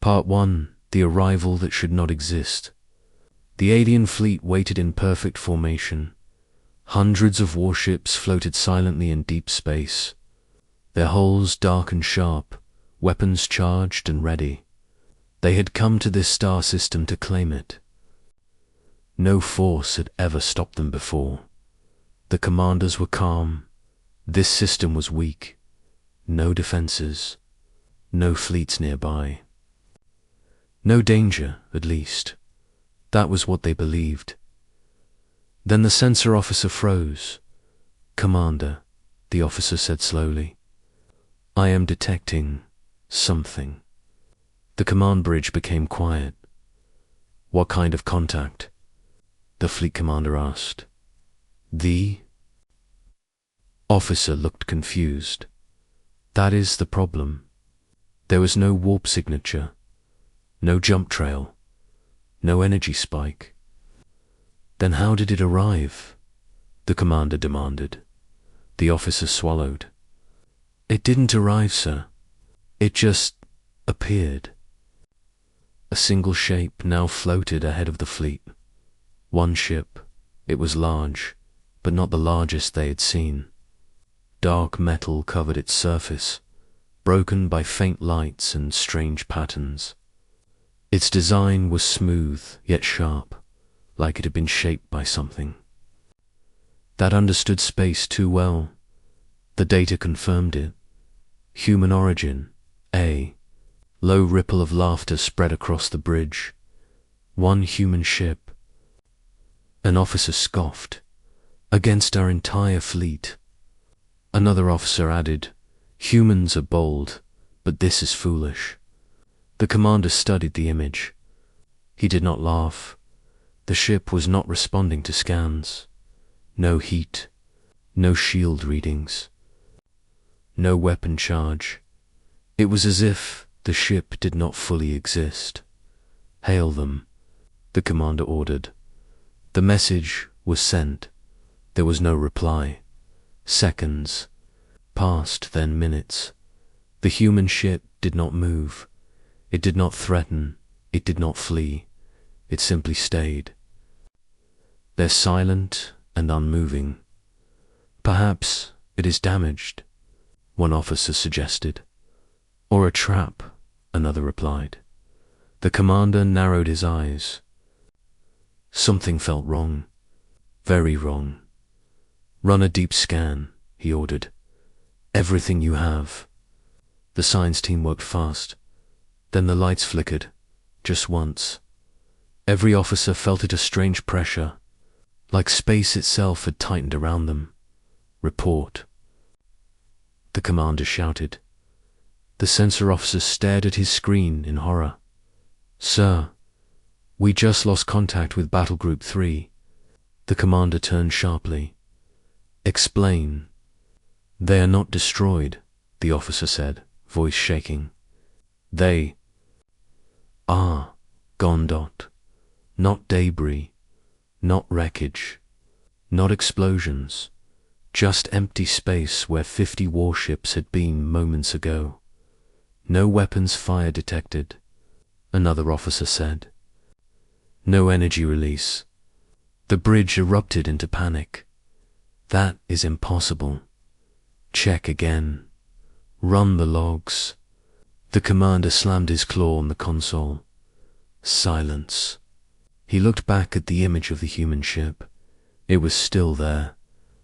Part 1. The arrival that should not exist. The alien fleet waited in perfect formation. Hundreds of warships floated silently in deep space, their hulls dark and sharp, weapons charged and ready. They had come to this star system to claim it. No force had ever stopped them before. The commanders were calm. This system was weak. No defenses. No fleets nearby. No danger, at least. That was what they believed. Then the sensor officer froze. "Commander," the officer said slowly, "I am detecting something." The command bridge became quiet. "What kind of contact?" the fleet commander asked. The officer looked confused. "That is the problem. There was no warp signature, no jump trail, no energy spike." "Then how did it arrive?" the commander demanded. The officer swallowed. "It didn't arrive, sir. It just appeared." A single shape now floated ahead of the fleet. One ship. It was large, but not the largest they had seen. Dark metal covered its surface, broken by faint lights and strange patterns. Its design was smooth yet sharp, like it had been shaped by something that understood space too well. The data confirmed it. Human origin, A. Low ripple of laughter spread across the bridge. One human ship. An officer scoffed. "Against our entire fleet." Another officer added, "Humans are bold, but this is foolish." The commander studied the image. He did not laugh. The ship was not responding to scans. No heat, no shield readings, no weapon charge. It was as if the ship did not fully exist. "Hail them," the commander ordered. The message was sent. There was no reply. Seconds passed, then minutes. The human ship did not move. It did not threaten. It did not flee. It simply stayed. They're silent and unmoving. "Perhaps it is damaged," one officer suggested. "Or a trap," another replied. The commander narrowed his eyes. Something felt wrong. Very wrong. "Run a deep scan," he ordered. "Everything you have." The science team worked fast. Then the lights flickered, just once. Every officer felt it, a strange pressure, like space itself had tightened around them. "Report," the commander shouted. The sensor officer stared at his screen in horror. "Sir, we just lost contact with Battle Group 3. The commander turned sharply. "Explain." "They are not destroyed," the officer said, voice shaking. "They are gone. Not debris, not wreckage, not explosions, just empty space where 50 warships had been moments ago. No weapons fire detected," another officer said. "No energy release." The bridge erupted into panic. "That is impossible. Check again. Run the logs." The commander slammed his claw on the console. Silence. He looked back at the image of the human ship. It was still there,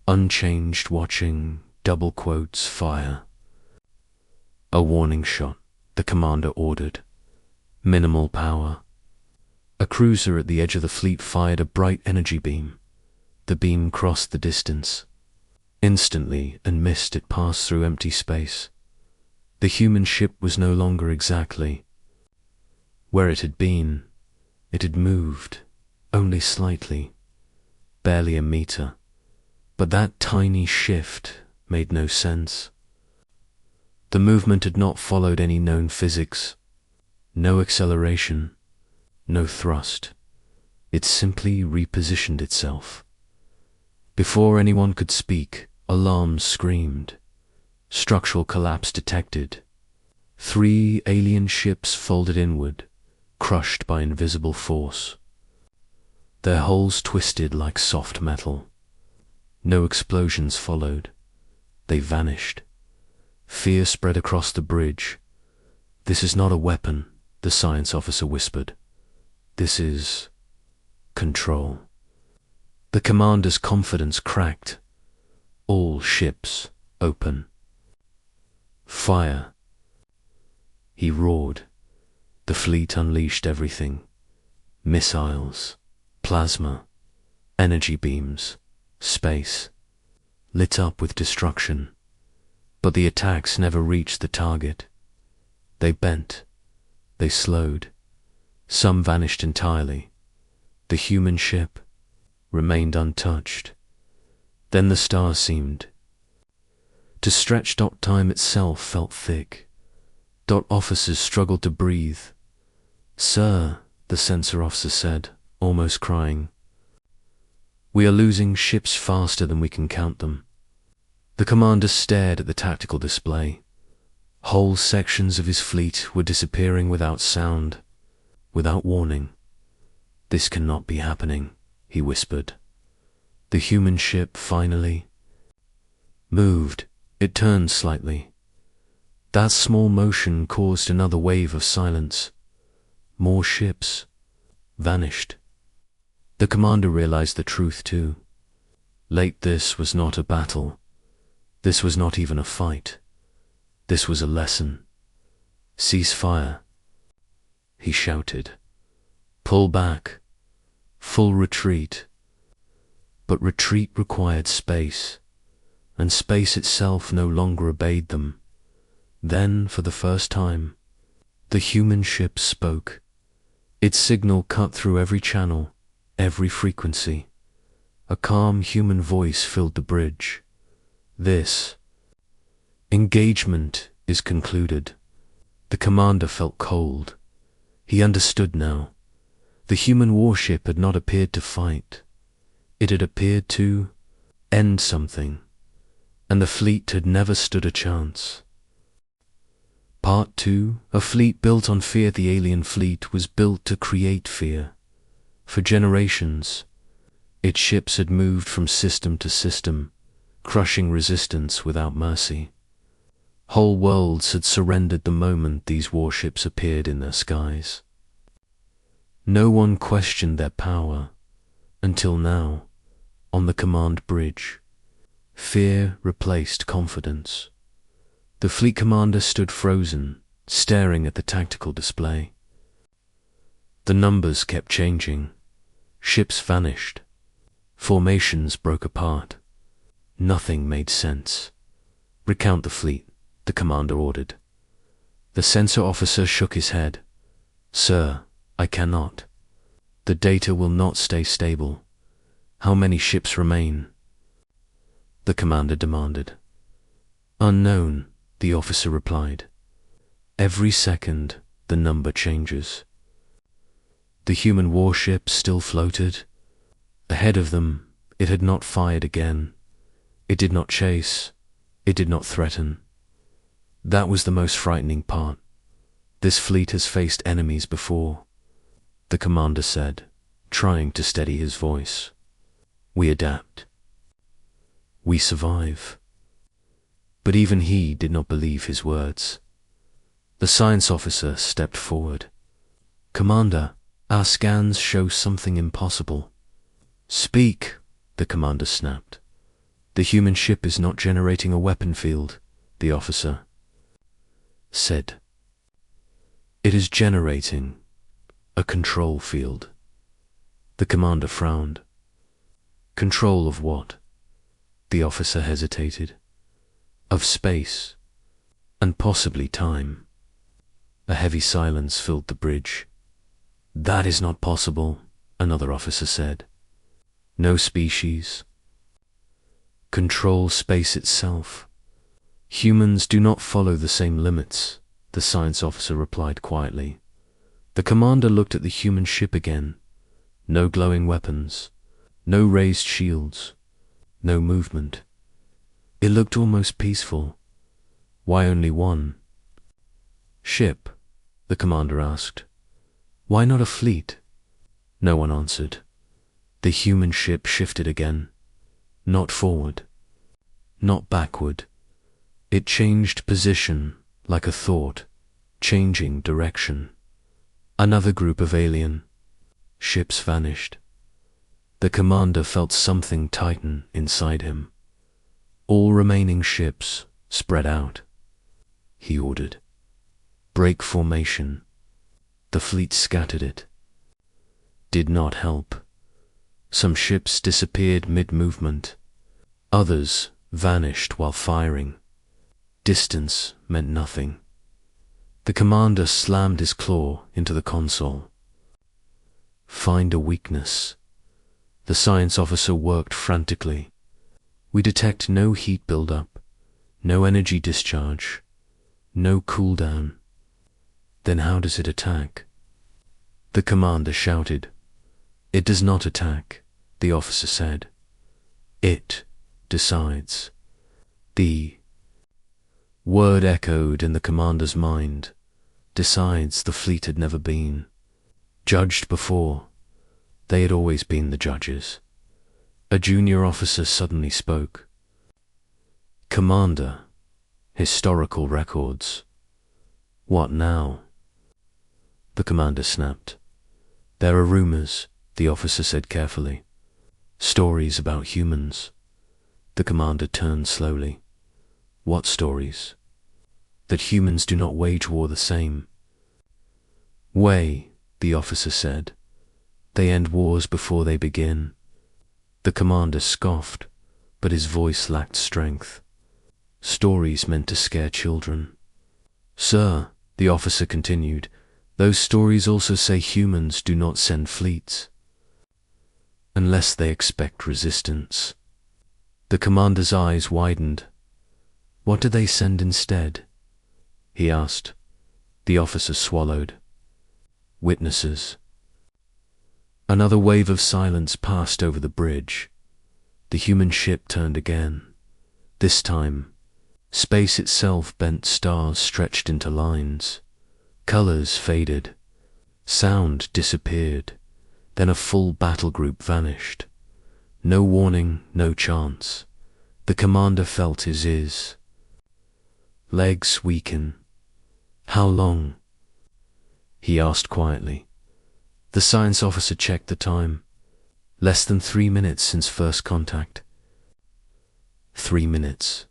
unchanged, watching, double quotes, fire. "A warning shot," the commander ordered. "Minimal power." A cruiser at the edge of the fleet fired a bright energy beam. The beam crossed the distance. Instantly and missed, it passed through empty space. The human ship was no longer exactly where it had been. It had moved, only slightly, barely a meter. But that tiny shift made no sense. The movement had not followed any known physics. No acceleration, no thrust. It simply repositioned itself. Before anyone could speak, alarms screamed. Structural collapse detected. 3 alien ships folded inward, crushed by invisible force. Their hulls twisted like soft metal. No explosions followed. They vanished. Fear spread across the bridge. "This is not a weapon," the science officer whispered. "This is control." The commander's confidence cracked. "All ships open. Fire." He roared. The fleet unleashed everything. Missiles, plasma, energy beams, space, lit up with destruction. But the attacks never reached the target. They bent. They slowed. Some vanished entirely. The human ship remained untouched. Then the stars seemed to stretch. Time itself felt thick. Officers struggled to breathe. "Sir," the sensor officer said, almost crying, "we are losing ships faster than we can count them." The commander stared at the tactical display. Whole sections of his fleet were disappearing without sound, without warning. "This cannot be happening," he whispered. The human ship finally moved. It turned slightly. That small motion caused another wave of silence. More ships vanished. The commander realized the truth too. Late, this was not a battle. This was not even a fight. This was a lesson. "Cease fire," he shouted. "Pull back. Full retreat." But retreat required space, and space itself no longer obeyed them. Then, for the first time, the human ship spoke. Its signal cut through every channel, every frequency. A calm human voice filled the bridge. "This engagement is concluded." The commander felt cold. He understood now. The human warship had not appeared to fight. It had appeared to end something, and the fleet had never stood a chance. Part 2. A fleet built on fear. The alien fleet was built to create fear. For generations, its ships had moved from system to system, crushing resistance without mercy. Whole worlds had surrendered the moment these warships appeared in their skies. No one questioned their power, until now, on the command bridge. Fear replaced confidence. The fleet commander stood frozen, staring at the tactical display. The numbers kept changing. Ships vanished. Formations broke apart. Nothing made sense. "Recount the fleet," the commander ordered. The sensor officer shook his head. "Sir, I cannot. The data will not stay stable. How many ships remain?" the commander demanded. "Unknown," the officer replied. "Every second, the number changes." The human warship still floated. Ahead of them, it had not fired again. It did not chase. It did not threaten. That was the most frightening part. "This fleet has faced enemies before," the commander said, trying to steady his voice. "We adapt. We survive." But even he did not believe his words. The science officer stepped forward. "Commander, our scans show something impossible." "Speak," the commander snapped. "The human ship is not generating a weapon field," the officer said. "It is generating a control field." The commander frowned. "Control of what?" The officer hesitated. "Of space, and possibly time." A heavy silence filled the bridge. "That is not possible," another officer said. "No species control space itself. Humans do not follow the same limits," the science officer replied quietly. The commander looked at the human ship again. No glowing weapons, no raised shields, no movement. It looked almost peaceful. Why only one? Ship, the commander asked. Why not a fleet? No one answered. The human ship shifted again. Not forward. Not backward. It changed position like a thought, changing direction. Another group of alien ships vanished. The commander felt something tighten inside him. All remaining ships spread out. He ordered. Break formation. The fleet scattered it. Did not help. Some ships disappeared mid-movement. Others vanished while firing. Distance meant nothing. The commander slammed his claw into the console. Find a weakness. The science officer worked frantically. We detect no heat buildup, no energy discharge, no cooldown. Then how does it attack? The commander shouted. It does not attack, the officer said. It decides. The word echoed in the commander's mind. Decides the fleet had never been. Judged before. They had always been the judges. A junior officer suddenly spoke. Commander, historical records. What now? The commander snapped. There are rumors, the officer said carefully. Stories about humans. The commander turned slowly. What stories? That humans do not wage war the same way, the officer said. They end wars before they begin. The commander scoffed, but his voice lacked strength. Stories meant to scare children. Sir, the officer continued, those stories also say humans do not send fleets. Unless they expect resistance. The commander's eyes widened. What do they send instead? He asked. The officer swallowed. Witnesses. Another wave of silence passed over the bridge. The human ship turned again. This time, space itself bent, stars stretched into lines. Colors faded. Sound disappeared. Then a full battle group vanished. No warning, no chance. The commander felt his ears. Legs weaken. How long? He asked quietly. The science officer checked the time. Less than 3 minutes since first contact. 3 minutes.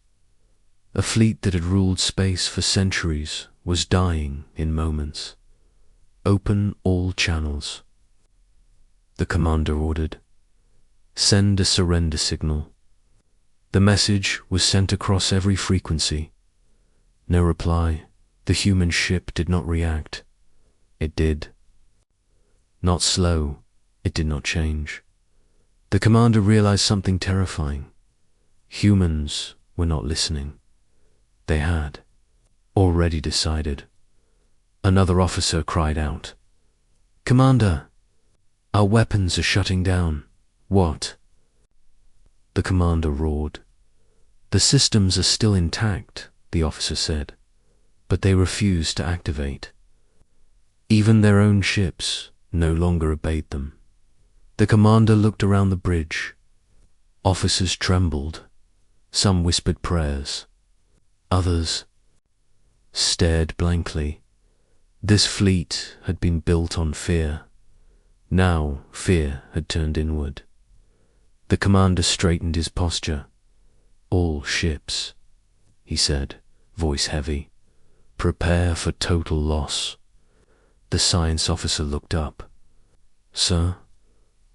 A fleet that had ruled space for centuries was dying in moments. Open all channels. The commander ordered. Send a surrender signal. The message was sent across every frequency. No reply. The human ship did not react. It did. Not slow. It did not change. The commander realized something terrifying. Humans were not listening. They had already decided. Another officer cried out. Commander, our weapons are shutting down. What? The commander roared. The systems are still intact, the officer said, but they refuse to activate. Even their own ships no longer obeyed them. The commander looked around the bridge. Officers trembled. Some whispered prayers. Others stared blankly. This fleet had been built on fear. Now fear had turned inward. The commander straightened his posture. All ships, he said, voice heavy. Prepare for total loss. The science officer looked up. Sir,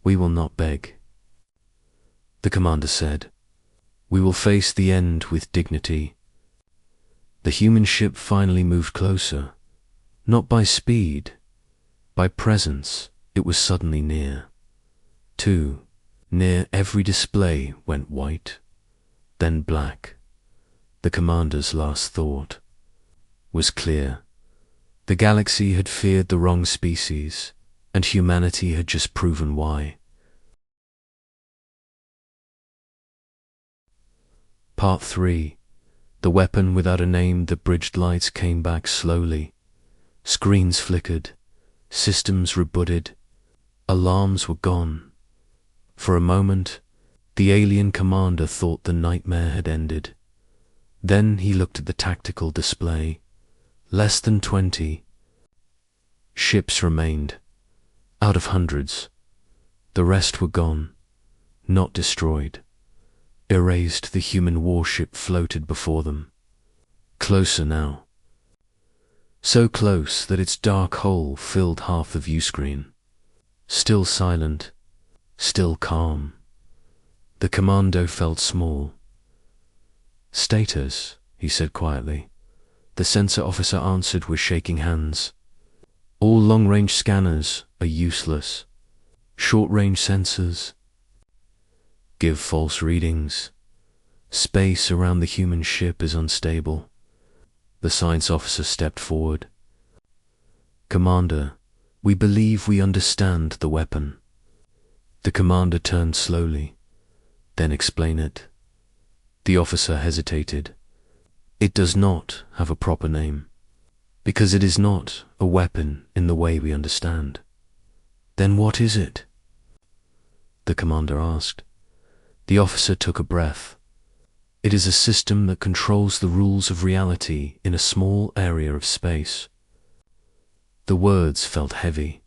we will not beg. The commander said, we will face the end with dignity. The human ship finally moved closer. Not by speed, by presence. It was suddenly near. Too near. Every display went white, then black. The commander's last thought was clear. The galaxy had feared the wrong species, and humanity had just proven why. Part 3. The weapon without a name. The bridged lights came back slowly, Screens flickered, systems rebooted, alarms were gone. For a moment, the alien commander thought the nightmare had ended. Then he looked at the tactical display. Less than 20 ships remained, out of hundreds. The rest were gone, not destroyed. Erased, the human warship floated before them. Closer now. So close that its dark hull filled half the view screen. Still silent, still calm. The commando felt small. "Status," he said quietly. The sensor officer answered with shaking hands. "All long-range scanners are useless. Short-range sensors give false readings. Space around the human ship is unstable." The science officer stepped forward. "Commander, we believe we understand the weapon." The commander turned slowly. "Then explain it." The officer hesitated. "It does not have a proper name, because it is not a weapon in the way we understand." "Then what is it?" the commander asked. The officer took a breath. "It is a system that controls the rules of reality in a small area of space." The words felt heavy.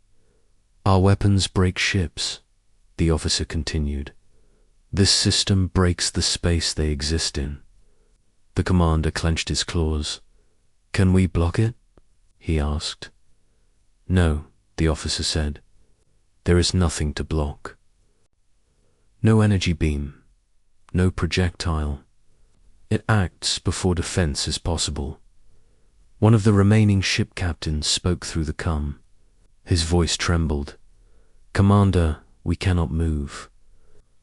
"Our weapons break ships," the officer continued. "This system breaks the space they exist in." The commander clenched his claws. "Can we block it?" he asked. "No," the officer said. "There is nothing to block. No energy beam, no projectile. It acts before defense is possible." One of the remaining ship captains spoke through the com. His voice trembled. "Commander, we cannot move.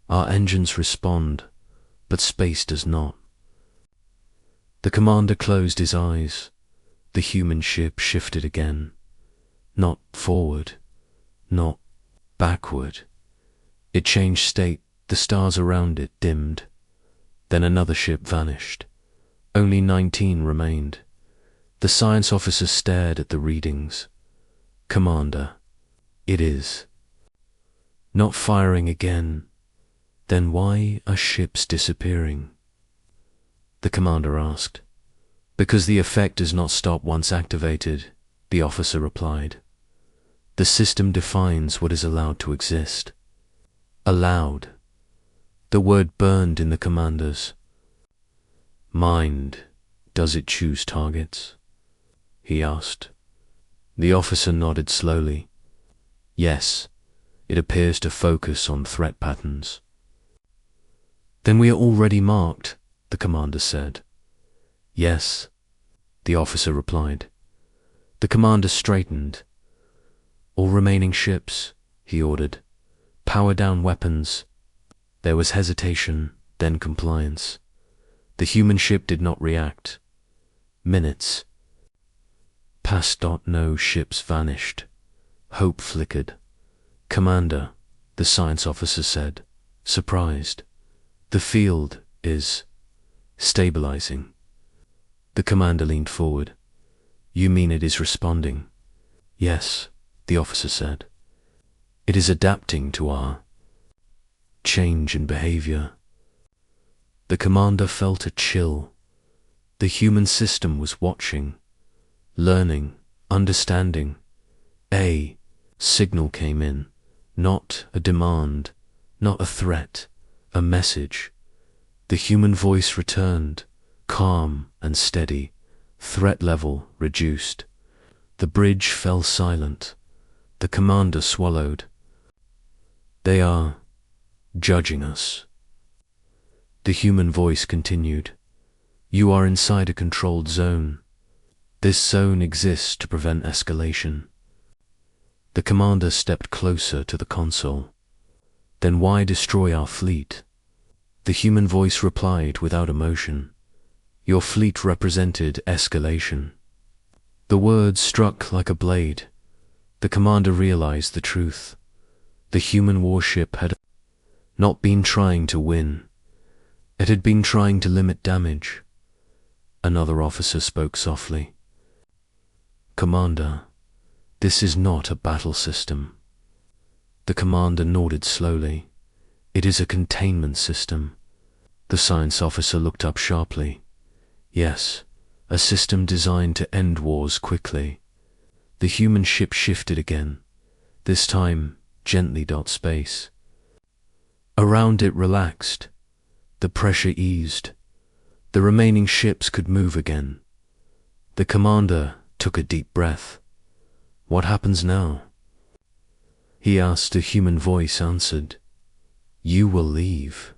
Our engines respond, but space does not." The commander closed his eyes. The human ship shifted again. Not forward, not backward. It changed state. The stars around it dimmed. Then another ship vanished. Only 19 remained. The science officer stared at the readings. "Commander, it is not firing again. Then why are ships disappearing?" the commander asked. "Because the effect does not stop once activated," the officer replied. "The system defines what is allowed to exist." Allowed. The word burned in the commander's mind. "Does it choose targets?" he asked. The officer nodded slowly. "Yes, it appears to focus on threat patterns." "Then we are already marked," the commander said. "Yes," the officer replied. The commander straightened. "All remaining ships," he ordered. "Power down weapons." There was hesitation, then compliance. The human ship did not react. Minutes passed. No ships vanished. Hope flickered. "Commander," the science officer said, surprised. "The field is stabilizing." The commander leaned forward. "You mean it is responding?" "Yes," the officer said. "It is adapting to our change in behavior." The commander felt a chill. The human system was watching, learning, understanding. A signal came in, not a demand, not a threat, a message. The human voice returned, calm and steady, threat level reduced. The bridge fell silent. The commander swallowed. "They are judging us." The human voice continued. "You are inside a controlled zone. This zone exists to prevent escalation." The commander stepped closer to the console. "Then why destroy our fleet?" The human voice replied without emotion. "Your fleet represented escalation." The words struck like a blade. The commander realized the truth. The human warship had not been trying to win. It had been trying to limit damage. Another officer spoke softly. Commander, this is not a battle system. The commander nodded slowly. It is a containment system. The science officer looked up sharply. Yes, a system designed to end wars quickly. The human ship shifted again, this time gently. Space. Around it relaxed. The pressure eased. The remaining ships could move again. The commander took a deep breath. What happens now? He asked. A human voice answered. You will leave.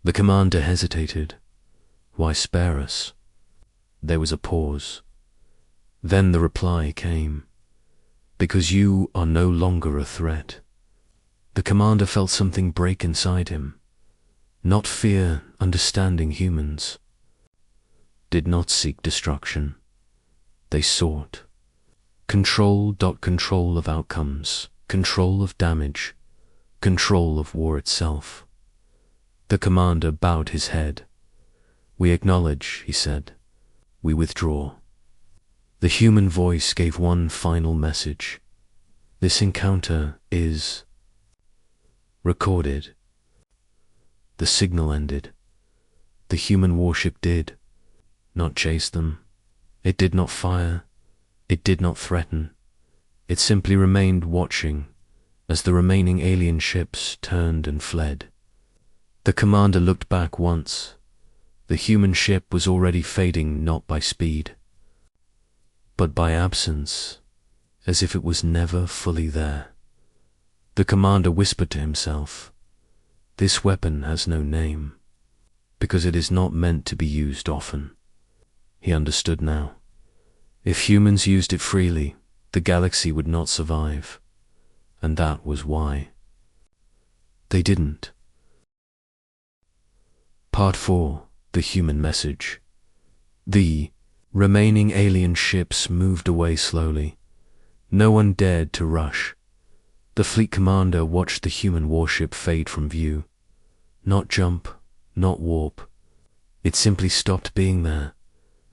The commander hesitated. Why spare us? There was a pause. Then the reply came. Because you are no longer a threat. The commander felt something break inside him. Not fear, understanding. Humans did not seek destruction. They sought control. Control of outcomes, control of damage, control of war itself. The commander bowed his head. We acknowledge, he said. We withdraw. The human voice gave one final message. This encounter is recorded. The signal ended. The human warship did not chase them. It did not fire. It did not threaten. It simply remained watching as the remaining alien ships turned and fled. The commander looked back once. The human ship was already fading, not by speed, but by absence, as if it was never fully there. The commander whispered to himself, this weapon has no name, because it is not meant to be used often. He understood now. If humans used it freely, the galaxy would not survive, and that was why. They didn't. Part 4. The human message. The remaining alien ships moved away slowly. No one dared to rush. The fleet commander watched the human warship fade from view. Not jump, not warp. It simply stopped being there,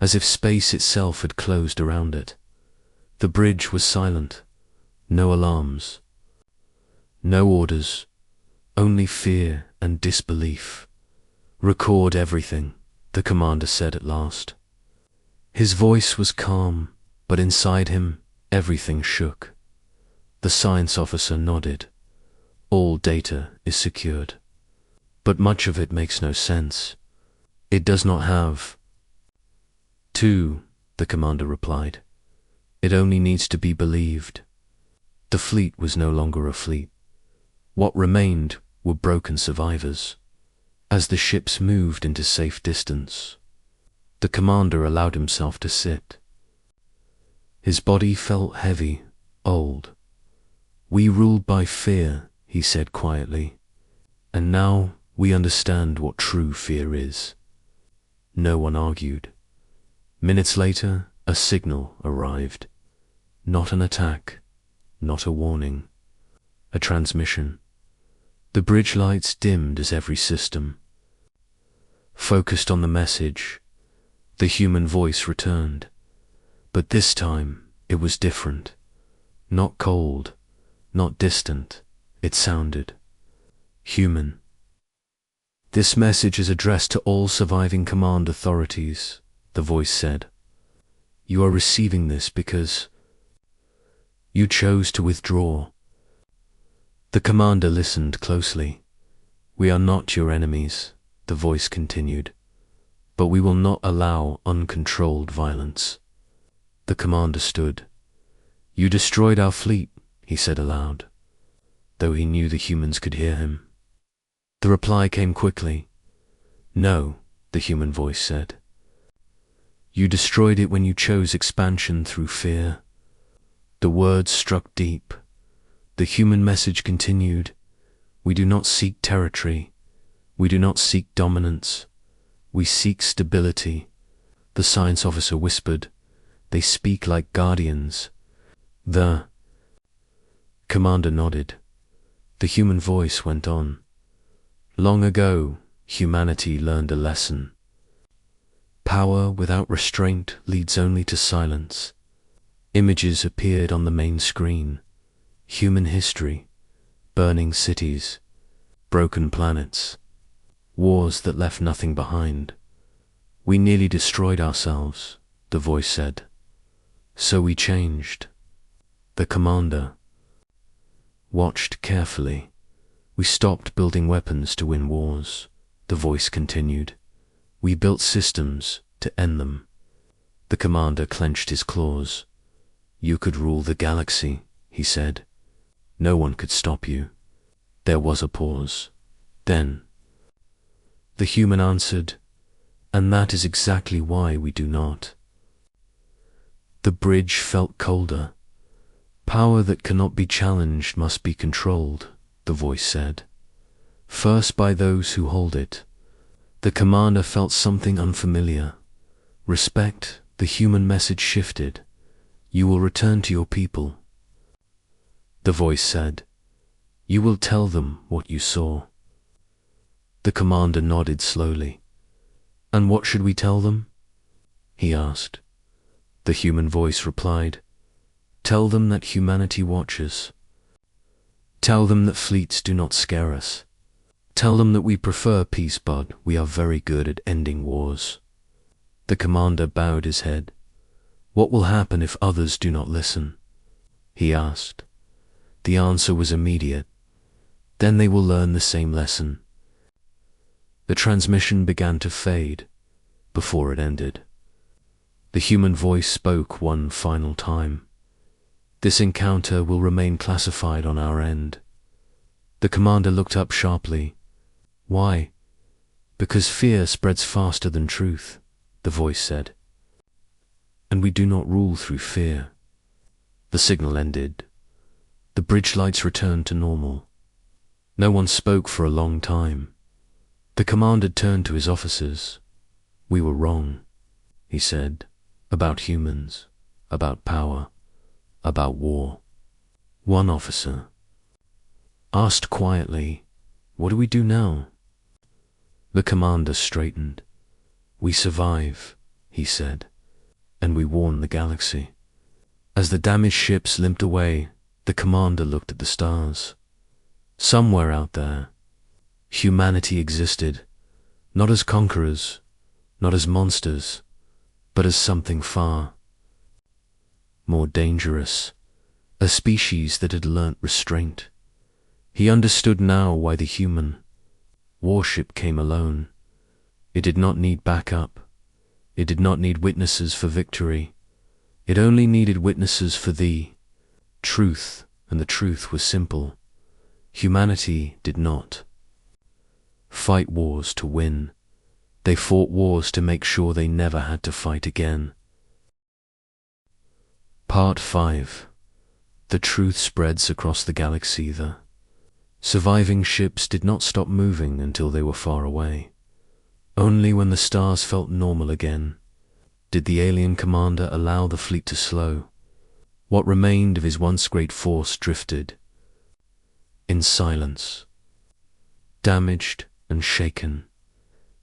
as if space itself had closed around it. The bridge was silent. No alarms. No orders. Only fear and disbelief. Record everything, the commander said at last. His voice was calm, but inside him, everything shook. The science officer nodded. All data is secured. But much of it makes no sense. It does not have to, the commander replied. It only needs to be believed. The fleet was no longer a fleet. What remained were broken survivors. As the ships moved into safe distance, the commander allowed himself to sit. His body felt heavy, old. We ruled by fear, he said quietly, and now we understand what true fear is. No one argued. Minutes later, a signal arrived. Not an attack, not a warning, a transmission. The bridge lights dimmed as every system focused on the message. The human voice returned. But this time, it was different. Not cold, not distant. It sounded human. This message is addressed to all surviving command authorities, the voice said. You are receiving this because you chose to withdraw. The commander listened closely. We are not your enemies, the voice continued, but we will not allow uncontrolled violence. The commander stood. You destroyed our fleet, he said aloud, though he knew the humans could hear him. The reply came quickly. No, the human voice said. You destroyed it when you chose expansion through fear. The words struck deep. The human message continued. We do not seek territory. We do not seek dominance. We seek stability. The science officer whispered. They speak like guardians. The commander nodded. The human voice went on. Long ago, humanity learned a lesson. Power without restraint leads only to silence. Images appeared on the main screen. Human history, burning cities, broken planets, wars that left nothing behind. We nearly destroyed ourselves, the voice said. So we changed. The commander watched carefully. We stopped building weapons to win wars, the voice continued. We built systems to end them. The commander clenched his claws. You could rule the galaxy, he said. No one could stop you. There was a pause. Then the human answered, and that is exactly why we do not. The bridge felt colder. Power that cannot be challenged must be controlled, the voice said. First by those who hold it. The commander felt something unfamiliar. Respect, the human message shifted. You will return to your people. The voice said, you will tell them what you saw. The commander nodded slowly. And what should we tell them? He asked. The human voice replied, tell them that humanity watches. Tell them that fleets do not scare us. Tell them that we prefer peace, but we are very good at ending wars. The commander bowed his head. What will happen if others do not listen? He asked. The answer was immediate. Then they will learn the same lesson. The transmission began to fade before it ended. The human voice spoke one final time. This encounter will remain classified on our end. The commander looked up sharply. Why? Because fear spreads faster than truth, the voice said. And we do not rule through fear. The signal ended. The bridge lights returned to normal. No one spoke for a long time. The commander turned to his officers. We were wrong, he said, about humans, about power, about war. One officer asked quietly, what do we do now? The commander straightened. We survive, he said, and we warn the galaxy. As the damaged ships limped away, the commander looked at the stars. Somewhere out there, humanity existed, not as conquerors, not as monsters, but as something far more dangerous, a species that had learnt restraint. He understood now why the human warship came alone. It did not need backup. It did not need witnesses for victory. It only needed witnesses for the truth, and the truth was simple. Humanity did not fight wars to win. They fought wars to make sure they never had to fight again. Part 5. The truth spreads across the galaxy. The surviving ships did not stop moving until they were far away. Only when the stars felt normal again did the alien commander allow the fleet to slow. What remained of his once great force drifted in silence. Damaged and shaken,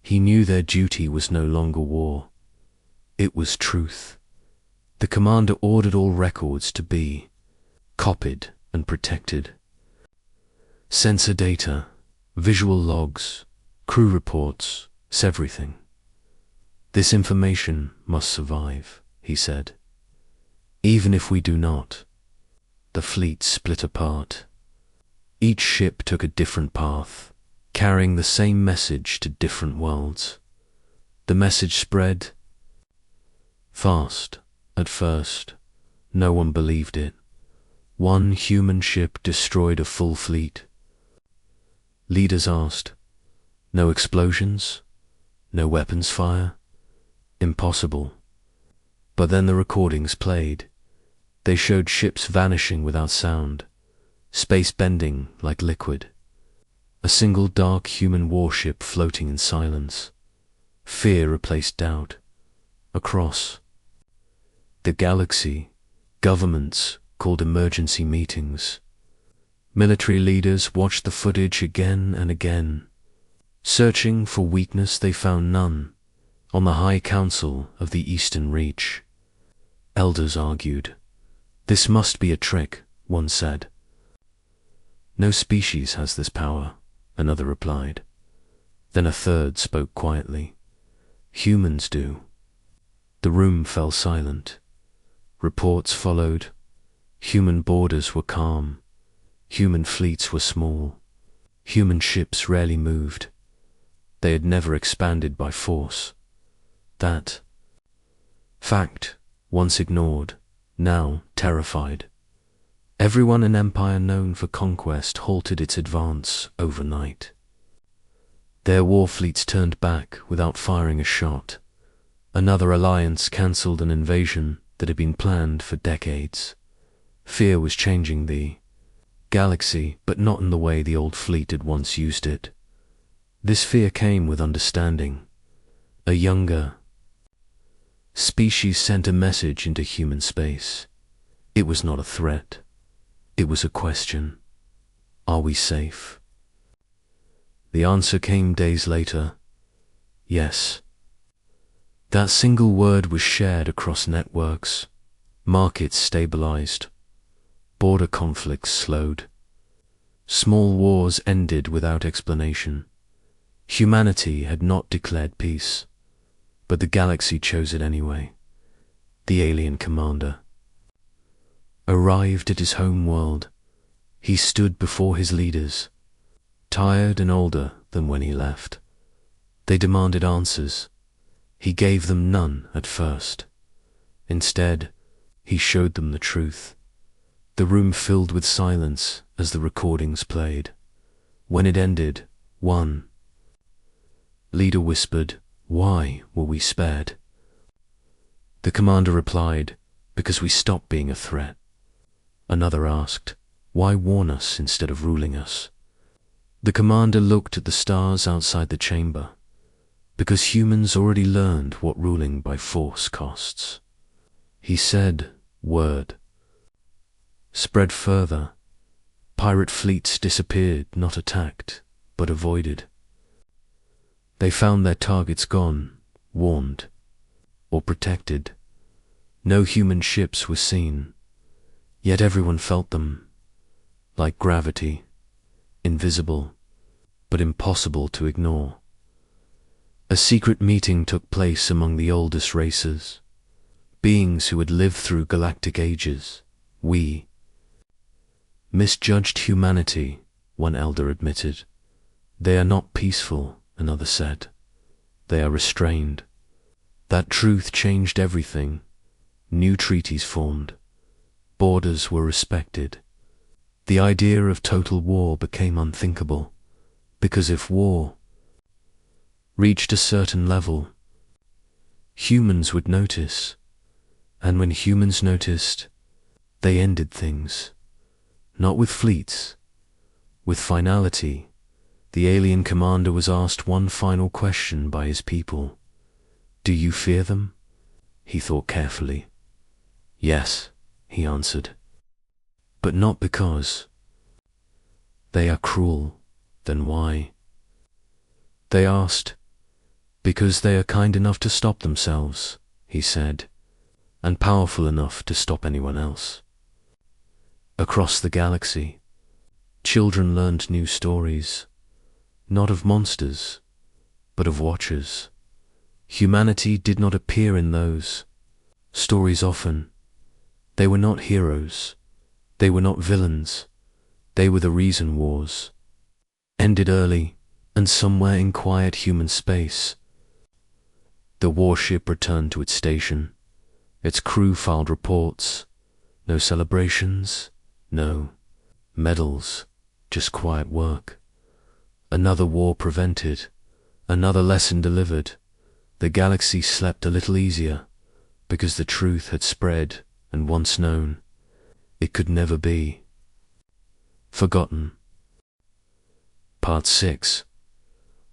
he knew their duty was no longer war. It was truth. The commander ordered all records to be copied and protected. Sensor data, visual logs, crew reports, everything. This information must survive, he said. Even if we do not. The fleet split apart. Each ship took a different path, carrying the same message to different worlds. The message spread fast. At first, no one believed it. One human ship destroyed a full fleet. Leaders asked, no explosions? No weapons fire? Impossible. But then the recordings played. They showed ships vanishing without sound, space bending like liquid. A single dark human warship floating in silence. Fear replaced doubt. Across the galaxy, governments called emergency meetings. Military leaders watched the footage again and again. Searching for weakness, they found none. On the High Council of the Eastern Reach, elders argued. "This must be a trick," one said. "No species has this power," another replied. Then a third spoke quietly. "Humans do." The room fell silent. Reports followed. Human borders were calm. Human fleets were small. Human ships rarely moved. They had never expanded by force. That fact, once ignored, now terrified. Everyone an empire known for conquest halted its advance overnight. Their war fleets turned back without firing a shot. Another alliance cancelled an invasion that had been planned for decades. Fear was changing the galaxy, but not in the way the old fleet had once used it. This fear came with understanding. A younger species sent a message into human space. It was not a threat. It was a question. Are we safe? The answer came days later. Yes. That single word was shared across networks. Markets stabilized. Border conflicts slowed. Small wars ended without explanation. Humanity had not declared peace, but the galaxy chose it anyway. The alien commander arrived at his home world. He stood before his leaders, tired and older than when he left. They demanded answers. He gave them none at first. Instead, he showed them the truth. The room filled with silence as the recordings played. When it ended, one leader whispered, "Why were we spared?" The commander replied, "Because we stopped being a threat." Another asked, "Why warn us instead of ruling us?" The commander looked at the stars outside the chamber. Because humans already learned what ruling by force costs. He said, "Word spread further. Pirate fleets disappeared, not attacked, but avoided. They found their targets gone, warned, or protected. No human ships were seen, yet everyone felt them, like gravity, invisible, but impossible to ignore. A secret meeting took place among the oldest races, beings who had lived through galactic ages. We misjudged humanity, one elder admitted. They are not peaceful, another said. They are restrained. That truth changed everything. New treaties formed. Borders were respected. The idea of total war became unthinkable, because if war reached a certain level, humans would notice, and when humans noticed, they ended things. Not with fleets, with finality. The alien commander was asked one final question by his people. "Do you fear them?" He thought carefully. "Yes," he answered. "But not because they are cruel." Then why? They asked. "Because they are kind enough to stop themselves," he said, "and powerful enough to stop anyone else." Across the galaxy, children learned new stories, not of monsters, but of watchers. Humanity did not appear in those stories often. They were not heroes. They were not villains. They were the reason wars ended early, and somewhere in quiet human space, the warship returned to its station. Its crew filed reports. No celebrations, no medals, just quiet work. Another war prevented, another lesson delivered. The galaxy slept a little easier, because the truth had spread, and once known, it could never be forgotten. Part 6.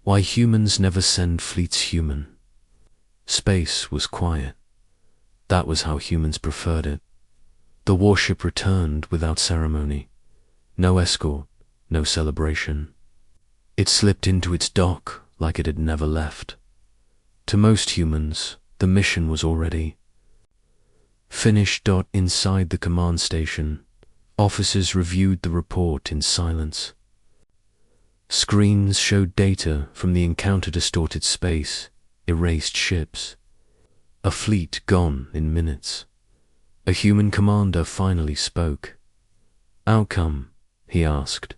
Why humans never send fleets human. Space was quiet. That was how humans preferred it. The warship returned without ceremony. No escort, no celebration. It slipped into its dock like it had never left. To most humans, the mission was already Finished. Inside the command station, officers reviewed the report in silence. Screens showed data from the encounter-distorted space, erased ships. A fleet gone in minutes. A human commander finally spoke. "Outcome?" he asked.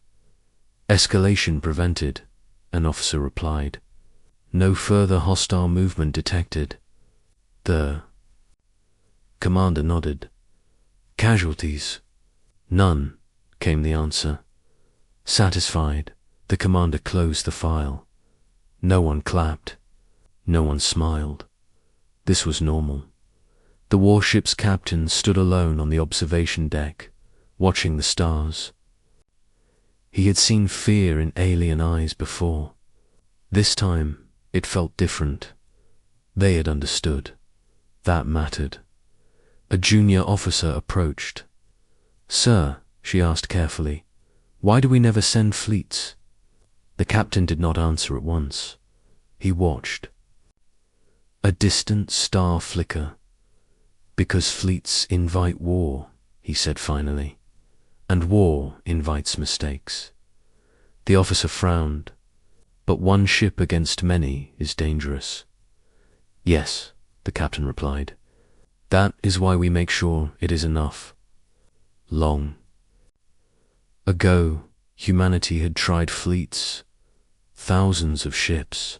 "Escalation prevented," an officer replied. "No further hostile movement detected." The commander nodded. "Casualties?" "None," came the answer. Satisfied, the commander closed the file. No one clapped. No one smiled. This was normal. The warship's captain stood alone on the observation deck, watching the stars. He had seen fear in alien eyes before. This time, it felt different. They had understood. That mattered. A junior officer approached. "Sir," she asked carefully, "why do we never send fleets?" The captain did not answer at once. He watched. A distant star flicker. "Because fleets invite war," he said finally, "and war invites mistakes." The officer frowned. "But one ship against many is dangerous." "Yes," the captain replied. "That is why we make sure it is enough." Long ago, humanity had tried fleets, thousands of ships,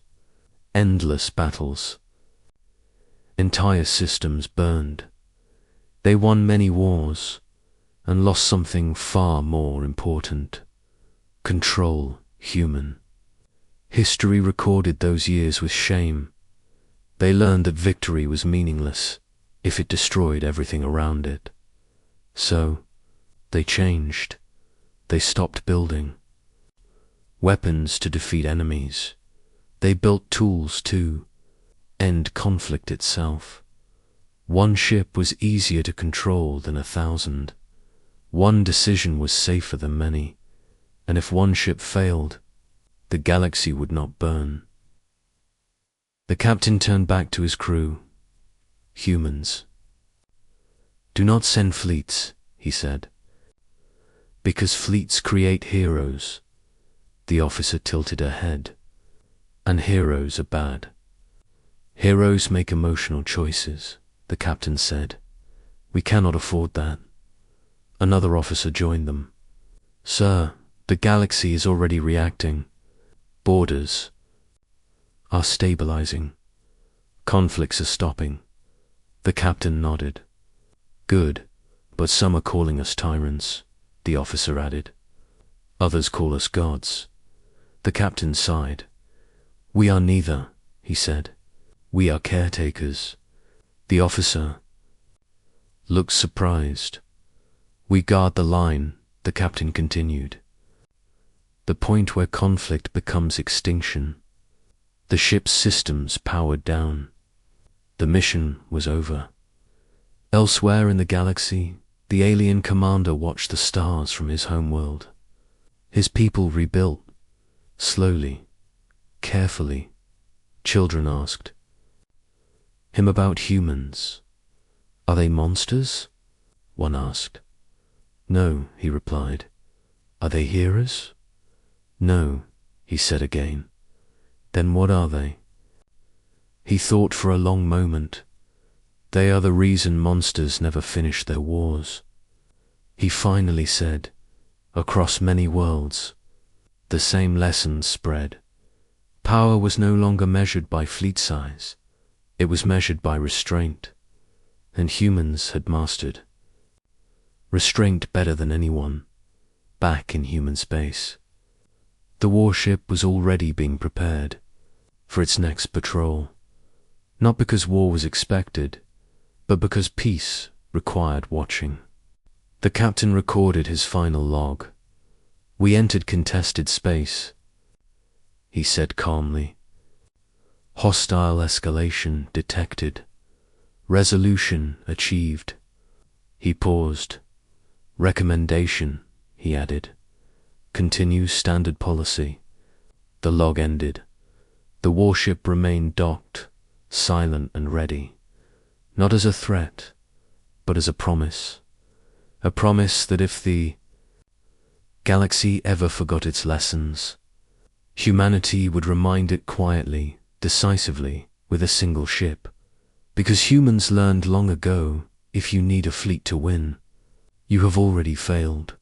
endless battles. Entire systems burned. They won many wars and lost something far more important: control, human. History recorded those years with shame. They learned that victory was meaningless if it destroyed everything around it. So, they changed. They stopped building weapons to defeat enemies. They built tools to end conflict itself. One ship was easier to control than 1,000. One decision was safer than many. And if one ship failed, the galaxy would not burn. The captain turned back to his crew. "Humans. Do not send fleets," he said. "Because fleets create heroes." The officer tilted her head. "And heroes are bad." "Heroes make emotional choices," the captain said. "We cannot afford that." Another officer joined them. "Sir, the galaxy is already reacting. Borders are stabilizing. Conflicts are stopping." The captain nodded. "Good, but some are calling us tyrants," the officer added. "Others call us gods." The captain sighed. "We are neither," he said. "We are caretakers." The officer looked surprised. "We guard the line," the captain continued. "The point where conflict becomes extinction." The ship's systems powered down. The mission was over. Elsewhere in the galaxy, the alien commander watched the stars from his homeworld. His people rebuilt, slowly, carefully. Children asked him about humans. "Are they monsters?" one asked. "No," he replied. "Are they heroes?" "No," he said again. "Then what are they?" He thought for a long moment. "They are the reason monsters never finish their wars." He finally said, "Across many worlds, the same lessons spread. Power was no longer measured by fleet size. It was measured by restraint. And humans had mastered restraint better than anyone, back in human space." The warship was already being prepared for its next patrol, not because war was expected, but because peace required watching. The captain recorded his final log. "We entered contested space," he said calmly. "Hostile escalation detected. Resolution achieved." He paused. "Recommendation," he added. "Continue standard policy." The log ended. The warship remained docked, silent and ready, not as a threat, but as a promise. A promise that if the galaxy ever forgot its lessons, humanity would remind it quietly, decisively, with a single ship. Because humans learned long ago, if you need a fleet to win, you have already failed.